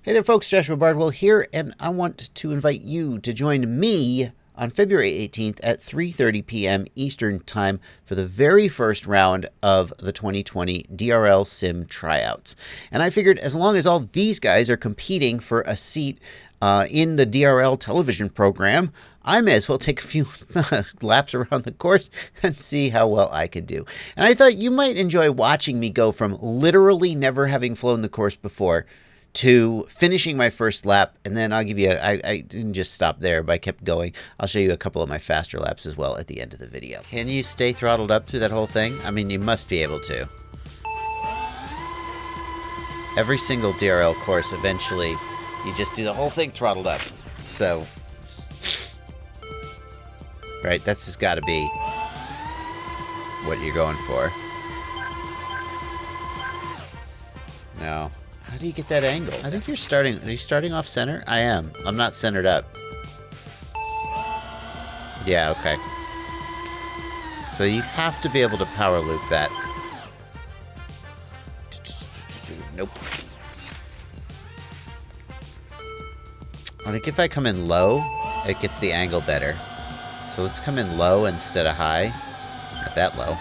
Hey there folks, Joshua Bardwell here, and I want to invite you to join me on February 18th at 3:30 p.m. Eastern Time for the very first round of the 2020 DRL Sim Tryouts. And I figured as long as all these guys are competing for a seat in the DRL television program, I may as well take a few laps around the course and see how well I could do. And I thought you might enjoy watching me go from literally never having flown the course before to finishing my first lap, and then I'll give you I didn't just stop there, but I kept going. I'll show you a couple of my faster laps as well at the end of the video. Can you stay throttled up through that whole thing? I mean, you must be able to. Every single DRL course, eventually, you just do the whole thing throttled up. So, right, that's just got to be what you're going for. No. How do you get that angle? I think you're starting... Are you starting off center? I am. I'm not centered up. Yeah, okay. So you have to be able to power loop that. Nope. I think if I come in low, it gets the angle better. So let's come in low instead of high. Not that low.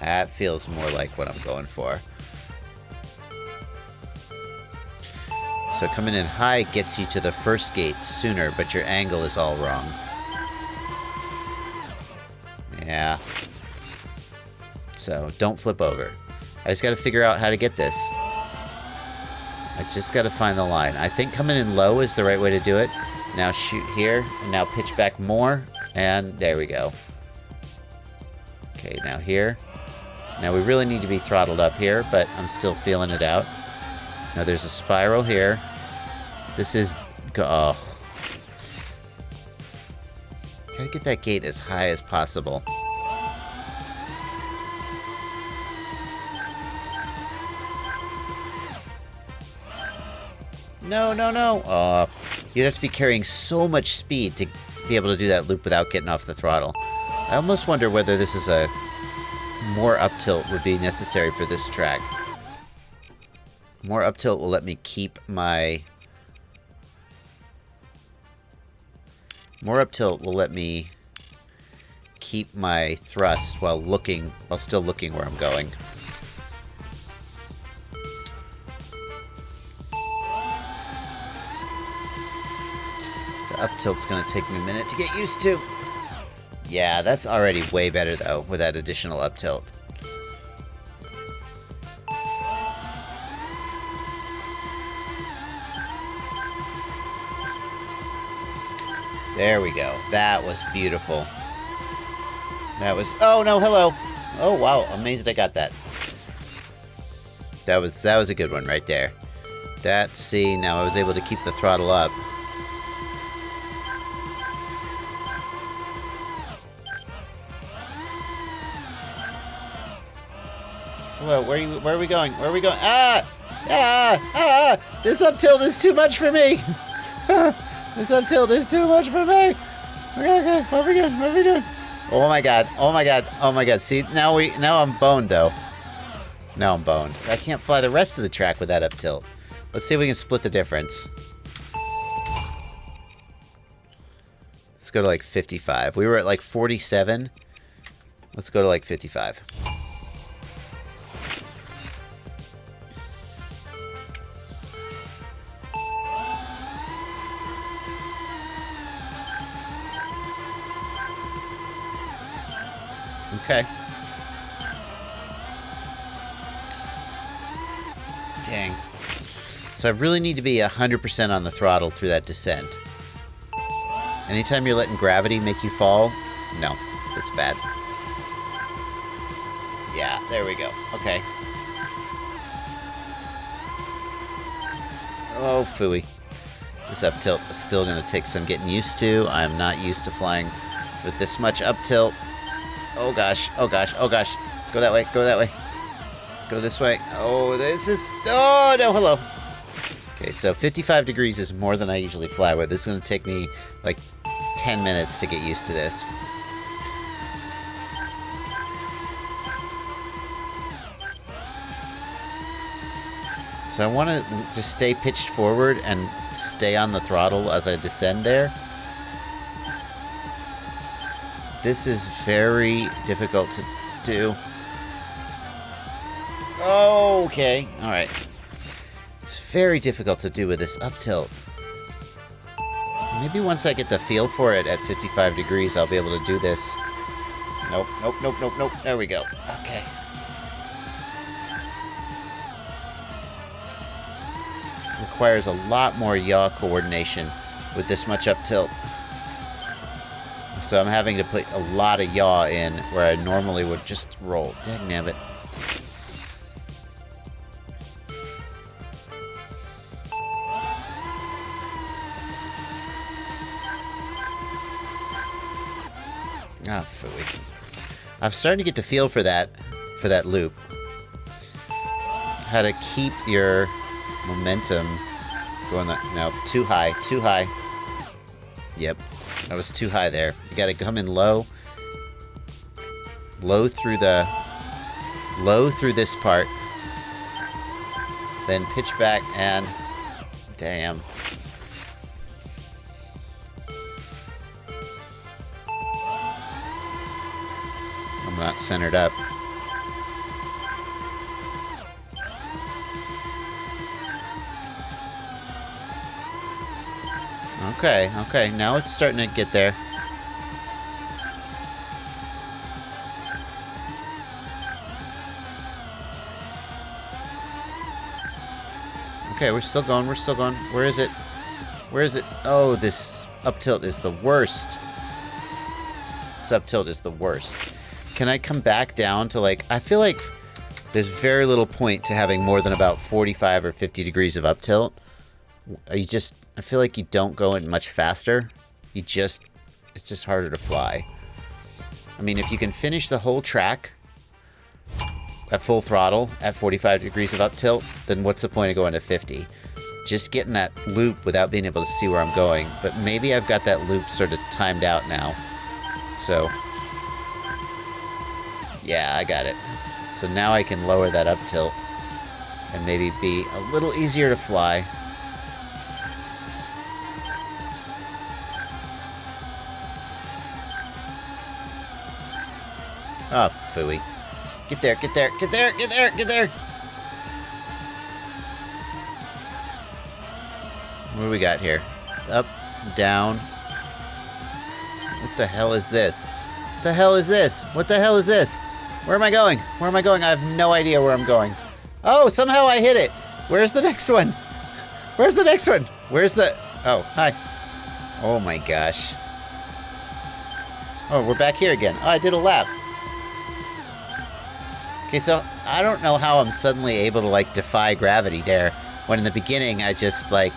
That feels more like what I'm going for. So coming in high gets you to the first gate sooner, but your angle is all wrong. Yeah. So don't flip over. I just got to figure out how to get this. I just got to find the line. I think coming in low is the right way to do it. Now shoot here, and now pitch back more, and there we go. Okay, now here. Now we really need to be throttled up here, but I'm still feeling it out. Now there's a spiral here. This is... Oh. Try to get that gate as high as possible. No, no, no. You'd have to be carrying so much speed to be able to do that loop without getting off the throttle. I almost wonder whether this is a... more up tilt would be necessary for this track. More up tilt will let me keep my... More up tilt will let me keep my thrust while still looking where I'm going. The up tilt's gonna take me a minute to get used to. Yeah, that's already way better though with that additional up tilt. There we go. That was beautiful. That was... Oh, no, hello. Oh, wow. Amazed I got that. That was a good one right there. See, now I was able to keep the throttle up. Hello, where are we going? Where are we going? Ah! Ah! Ah! This up tilt is too much for me! This up tilt is too much for me! Okay, what are we doing? What are we doing? Oh my god, oh my god, oh my god. See, now I'm boned though. Now I'm boned. I can't fly the rest of the track with that up tilt. Let's see if we can split the difference. Let's go to like 55. We were at like 47. Let's go to like 55. Okay. Dang. So I really need to be 100% on the throttle through that descent. Anytime you're letting gravity make you fall, no, that's bad. Yeah, there we go. Okay. Oh, phooey. This up tilt is still going to take some getting used to. I am not used to flying with this much up tilt. Oh gosh, oh gosh, oh gosh. Go that way, go that way. Go this way. Oh, this is... Oh, no, hello. Okay, so 55 degrees is more than I usually fly with. This is going to take me like 10 minutes to get used to this. So I want to just stay pitched forward and stay on the throttle as I descend there. This is very difficult to do. Okay, alright. It's very difficult to do with this up tilt. Maybe once I get the feel for it at 55 degrees, I'll be able to do this. Nope, nope, nope, nope, nope. There we go. Okay. Requires a lot more yaw coordination with this much up tilt. So I'm having to put a lot of yaw in where I normally would just roll. Dagnabbit. Ah, phooey. I'm starting to get the feel for that loop. How to keep your momentum going that. No, too high, too high. Yep, that was too high there. You gotta come in low. Low through this part. Then pitch back and damn. I'm not centered up. Okay, okay, now it's starting to get there. Okay, we're still going, we're still going. Where is it? Where is it? Oh, this up tilt is the worst. This up tilt is the worst. Can I come back down to like... I feel like there's very little point to having more than about 45 or 50 degrees of up tilt. I feel like you don't go in much faster. It's just harder to fly. I mean, if you can finish the whole track at full throttle at 45 degrees of up tilt, then what's the point of going to 50? Just getting that loop without being able to see where I'm going. But maybe I've got that loop sort of timed out now. So, yeah, I got it. So now I can lower that up tilt and maybe be a little easier to fly. Oh, phooey. Get there, get there, get there, get there, get there! What do we got here? Up, down. What the hell is this? What the hell is this? What the hell is this? Where am I going? Where am I going? I have no idea where I'm going. Oh, somehow I hit it! Where's the next one? Where's the next one? Where's the... Oh, hi. Oh my gosh. Oh, we're back here again. Oh, I did a lap. Okay, so I don't know how I'm suddenly able to, like, defy gravity there, when in the beginning I just, like,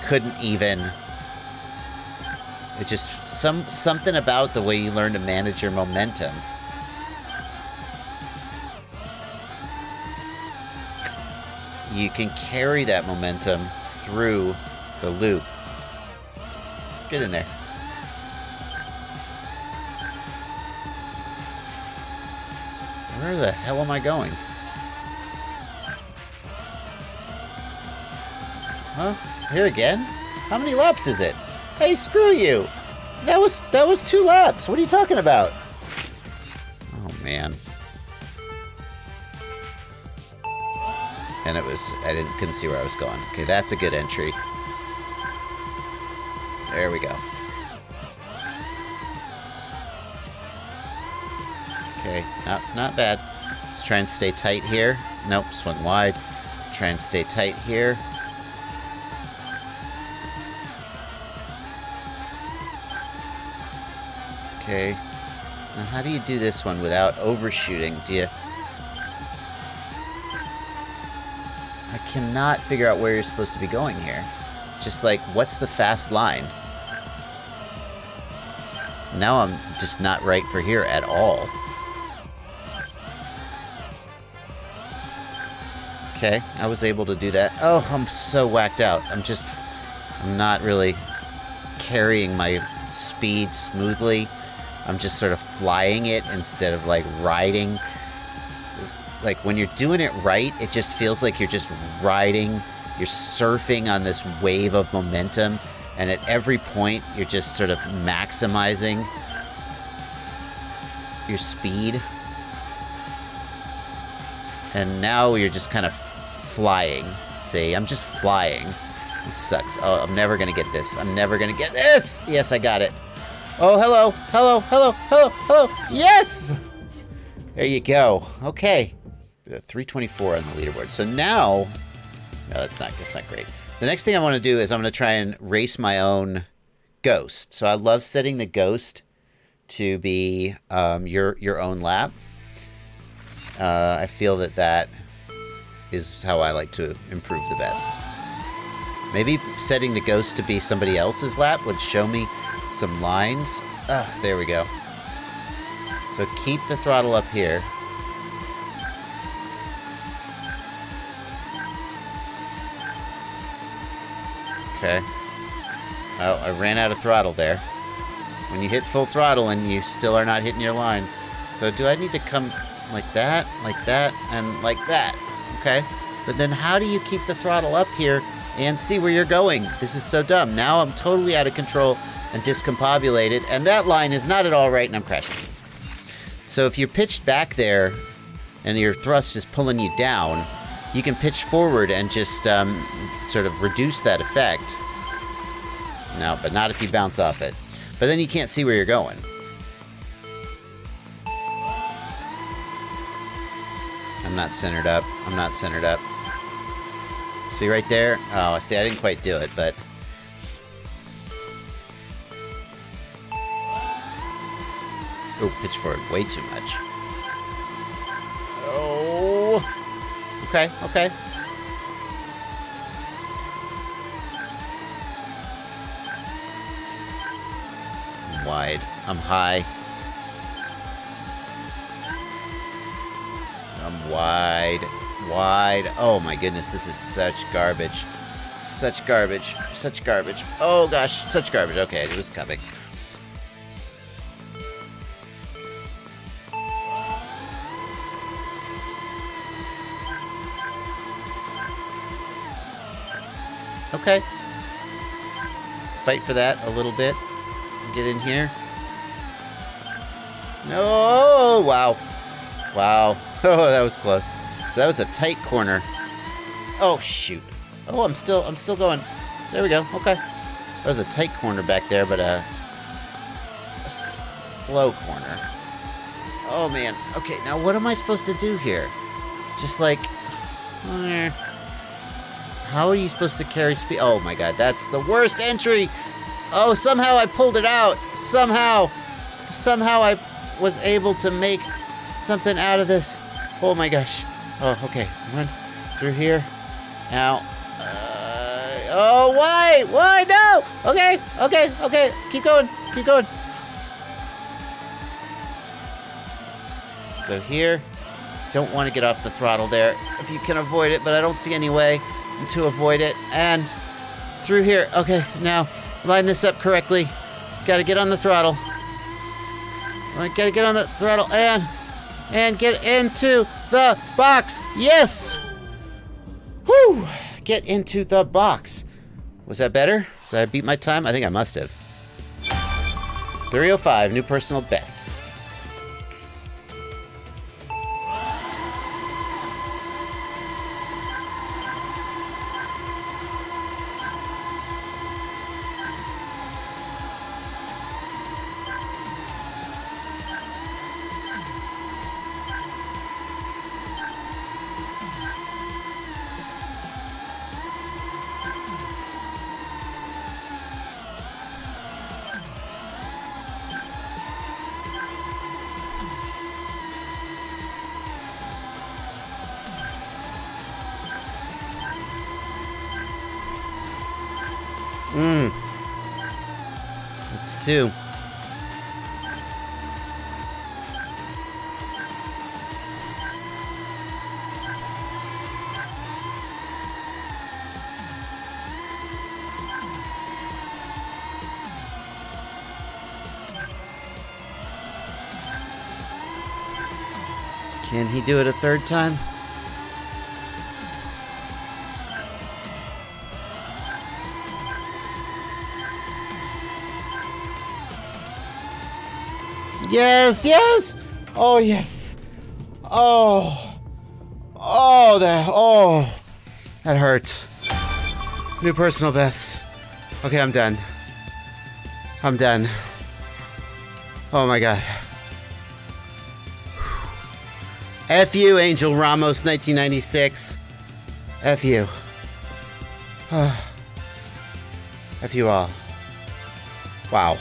couldn't even... It's just something about the way you learn to manage your momentum. You can carry that momentum through the loop. Get in there. Where the hell am I going? Huh? Here again? How many laps is it? Hey, screw you! That was 2 laps! What are you talking about? Oh, man. And I couldn't see where I was going. Okay, that's a good entry. There we go. Okay, not bad. Let's try and stay tight here. Nope, swung wide. Try and stay tight here. Okay. Now how do you do this one without overshooting? I cannot figure out where you're supposed to be going here. Just like, what's the fast line? Now I'm just not right for here at all. Okay, I was able to do that. Oh, I'm so whacked out. I'm not really carrying my speed smoothly. I'm just sort of flying it instead of, like, riding like when you're doing it right, it just feels like you're just riding, you're surfing on this wave of momentum, and at every point you're just sort of maximizing your speed. And now you're just kind of flying. See, I'm just flying. This sucks. Oh, I'm never gonna get this. I'm never gonna get this! Yes, I got it. Oh, hello, hello, hello, hello, hello! Yes! There you go. Okay. 324 on the leaderboard. So now... No, that's not great. The next thing I want to do is I'm going to try and race my own ghost. So I love setting the ghost to be your own lap. I feel that is how I like to improve the best. Maybe setting the ghost to be somebody else's lap would show me some lines. There we go. So keep the throttle up here. Okay. Oh, I ran out of throttle there. When you hit full throttle and you still are not hitting your line. So do I need to come like that, and like that? Okay. But then how do you keep the throttle up here and see where you're going? This is so dumb. Now I'm totally out of control and discombobulated, and that line is not at all right, and I'm crashing. So if you're pitched back there and your thrust is pulling you down, you can pitch forward and just sort of reduce that effect. No, but not if you bounce off it. But then you can't see where you're going. I'm not centered up. I'm not centered up. See right there? Oh, see, I didn't quite do it, but... Oh, pitch forward way too much. Oh... Okay, okay. I'm wide. I'm high. I'm wide. Wide. Oh my goodness, this is such garbage. Such garbage. Such garbage. Oh gosh, such garbage. Okay, it was coming. Okay. Fight for that a little bit. Get in here. No! Wow. Wow. Oh, that was close. So that was a tight corner. Oh, shoot. Oh, I'm still going. There we go. Okay. That was a tight corner back there, but a slow corner. Oh, man. Okay, now what am I supposed to do here? Just like... How are you supposed to carry speed? Oh my god, that's the worst entry! Oh, somehow I pulled it out! Somehow I was able to make something out of this. Oh my gosh. Oh, okay. Run through here. Now. Oh, why? Why? No! Okay, okay, okay. Keep going. Keep going. So here. Don't want to get off the throttle there if you can avoid it, but I don't see any way to avoid it. And through here. Okay, now line this up correctly. Gotta get on the throttle. Gotta get on the throttle and get into the box. Yes! Whew! Get into the box. Was that better? Did I beat my time? I think I must have. 3:05, new personal best. It's 2. Can he do it a third time? Yes, yes! Oh, yes. Oh. Oh, that hurt. New personal best. Okay, I'm done. I'm done. Oh my god. F you, Angel Ramos, 1996. F you. F you all. Wow.